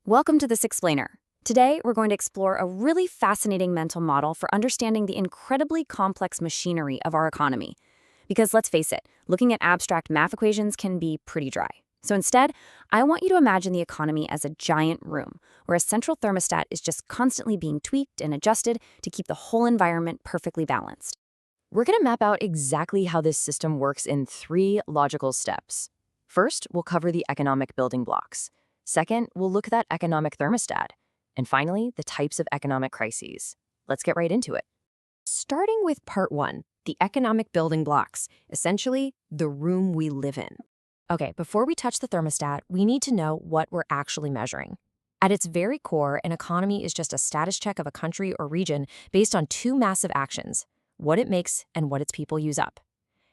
Welcome to This Explainer. Today, we're going to explore a really fascinating mental model for understanding the incredibly complex machinery of our economy. Because let's face it, looking at abstract math equations can be pretty dry. So instead, I want you to imagine the economy as a giant room where a central thermostat is just constantly being tweaked and adjusted to keep the whole environment perfectly balanced. We're going to map out exactly how this system works in 3 logical steps. First, we'll cover the economic building blocks. Second, we'll look at that economic thermostat. And finally, the types of economic crises. Let's get right into it. Starting with part 1, the economic building blocks, essentially the room we live in. Okay, before we touch the thermostat, we need to know what we're actually measuring. At its very core, an economy is just a status check of a country or region based on 2 massive actions: what it makes and what its people use up.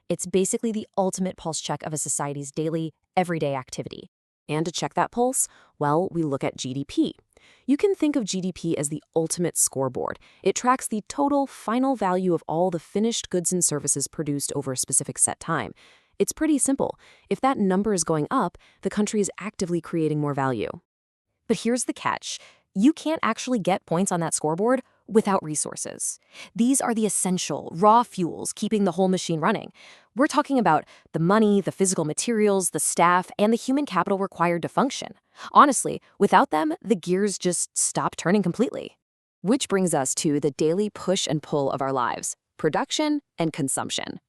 It's basically the ultimate pulse check of a society's daily, everyday activity. And to check that pulse, well, we look at GDP. You can think of GDP as the ultimate scoreboard. It tracks the total final value of all the finished goods and services produced over a specific set time. It's pretty simple. If that number is going up, the country is actively creating more value. But here's the catch. You can't actually get points on that scoreboard without resources. These are the essential, raw fuels keeping the whole machine running. We're talking about the money, the physical materials, the staff, and the human capital required to function. Honestly, without them, the gears just stop turning completely. Which brings us to the daily push and pull of our lives: production and consumption.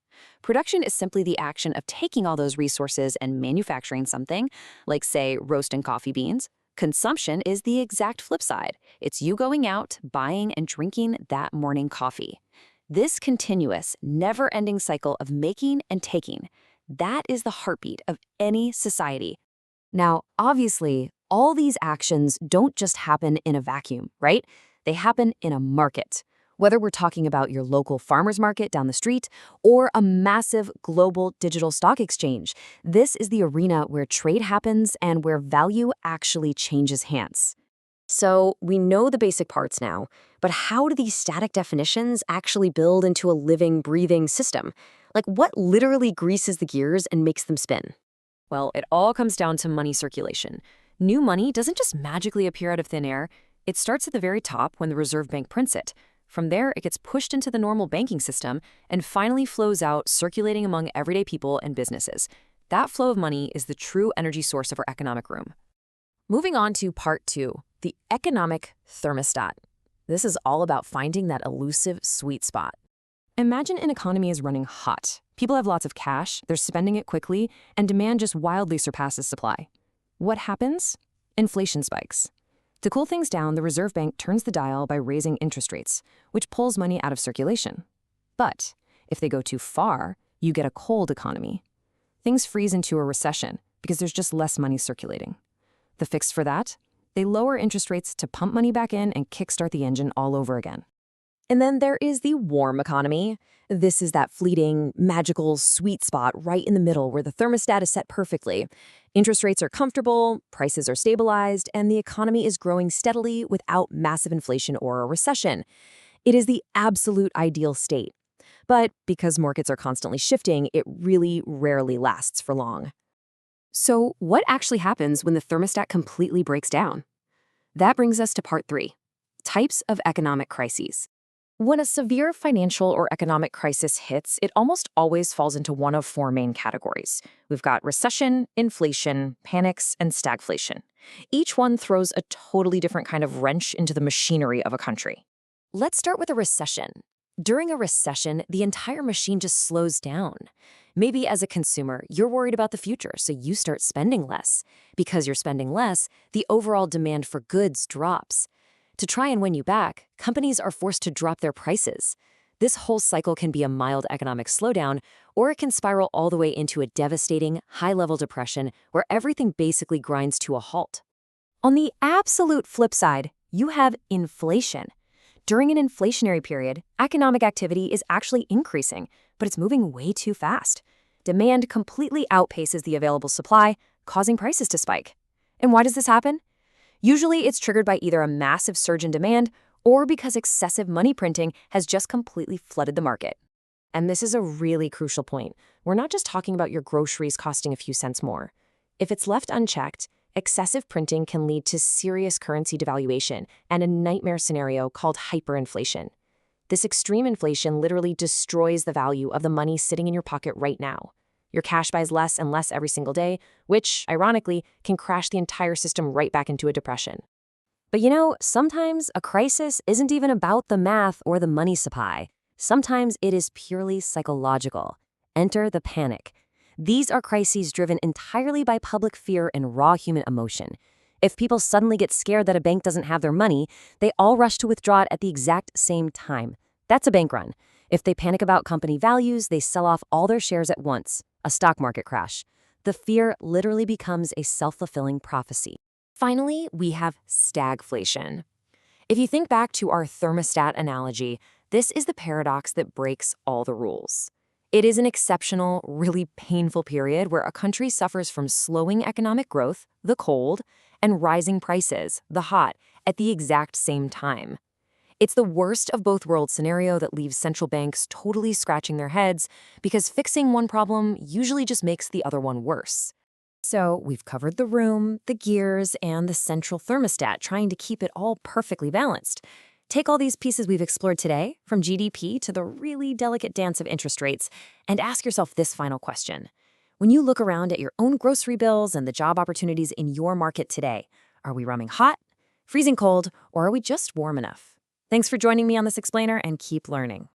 Production is simply the action of taking all those resources and manufacturing something, like, say, roasting coffee beans. Consumption is the exact flip side. It's you going out, buying, and drinking that morning coffee. This continuous, never-ending cycle of making and taking, that is the heartbeat of any society. Now, obviously, all these actions don't just happen in a vacuum, right? They happen in a market. Whether we're talking about your local farmer's market down the street or a massive global digital stock exchange, this is the arena where trade happens and where value actually changes hands. So we know the basic parts now, but how do these static definitions actually build into a living, breathing system? Like, what literally greases the gears and makes them spin? Well, it all comes down to money circulation. New money doesn't just magically appear out of thin air. It starts at the very top when the Reserve Bank prints it. From there, it gets pushed into the normal banking system and finally flows out, circulating among everyday people and businesses. That flow of money is the true energy source of our economic room. Moving on to part 2, the economic thermostat. This is all about finding that elusive sweet spot. Imagine an economy is running hot. People have lots of cash, they're spending it quickly, and demand just wildly surpasses supply. What happens? Inflation spikes. To cool things down, the Reserve Bank turns the dial by raising interest rates, which pulls money out of circulation. But if they go too far, you get a cold economy. Things freeze into a recession because there's just less money circulating. The fix for that? They lower interest rates to pump money back in and kickstart the engine all over again. And then there is the warm economy. This is that fleeting, magical, sweet spot right in the middle where the thermostat is set perfectly. Interest rates are comfortable, prices are stabilized, and the economy is growing steadily without massive inflation or a recession. It is the absolute ideal state. But because markets are constantly shifting, it really rarely lasts for long. So what actually happens when the thermostat completely breaks down? That brings us to part 3, types of economic crises. When a severe financial or economic crisis hits, it almost always falls into one of 4 main categories. We've got recession, inflation, panics, and stagflation. Each one throws a totally different kind of wrench into the machinery of a country. Let's start with a recession. During a recession, the entire machine just slows down. Maybe as a consumer, you're worried about the future, so you start spending less. Because you're spending less, the overall demand for goods drops. To try and win you back, companies are forced to drop their prices. This whole cycle can be a mild economic slowdown, or it can spiral all the way into a devastating, high-level depression where everything basically grinds to a halt. On the absolute flip side, you have inflation. During an inflationary period, economic activity is actually increasing, but it's moving way too fast. Demand completely outpaces the available supply, causing prices to spike. And why does this happen? Usually, it's triggered by either a massive surge in demand or because excessive money printing has just completely flooded the market. And this is a really crucial point. We're not just talking about your groceries costing a few cents more. If it's left unchecked, Excessive printing can lead to serious currency devaluation and a nightmare scenario called hyperinflation. This extreme inflation literally destroys the value of the money sitting in your pocket right now. Your cash buys less and less every single day, which, ironically, can crash the entire system right back into a depression. But sometimes a crisis isn't even about the math or the money supply. Sometimes it is purely psychological. Enter the panic. These are crises driven entirely by public fear and raw human emotion. If people suddenly get scared that a bank doesn't have their money, they all rush to withdraw it at the exact same time. That's a bank run. If they panic about company values, they sell off all their shares at once. A stock market crash. The fear literally becomes a self-fulfilling prophecy. Finally, we have stagflation. If you think back to our thermostat analogy, this is the paradox that breaks all the rules. It is an exceptional, really painful period where a country suffers from slowing economic growth, the cold, and rising prices, the hot, at the exact same time. It's the worst of both worlds scenario that leaves central banks totally scratching their heads because fixing one problem usually just makes the other one worse. So we've covered the room, the gears, and the central thermostat, trying to keep it all perfectly balanced. Take all these pieces we've explored today, from GDP to the really delicate dance of interest rates, and ask yourself this final question. When you look around at your own grocery bills and the job opportunities in your market today, are we running hot, freezing cold, or are we just warm enough? Thanks for joining me on this explainer, and keep learning.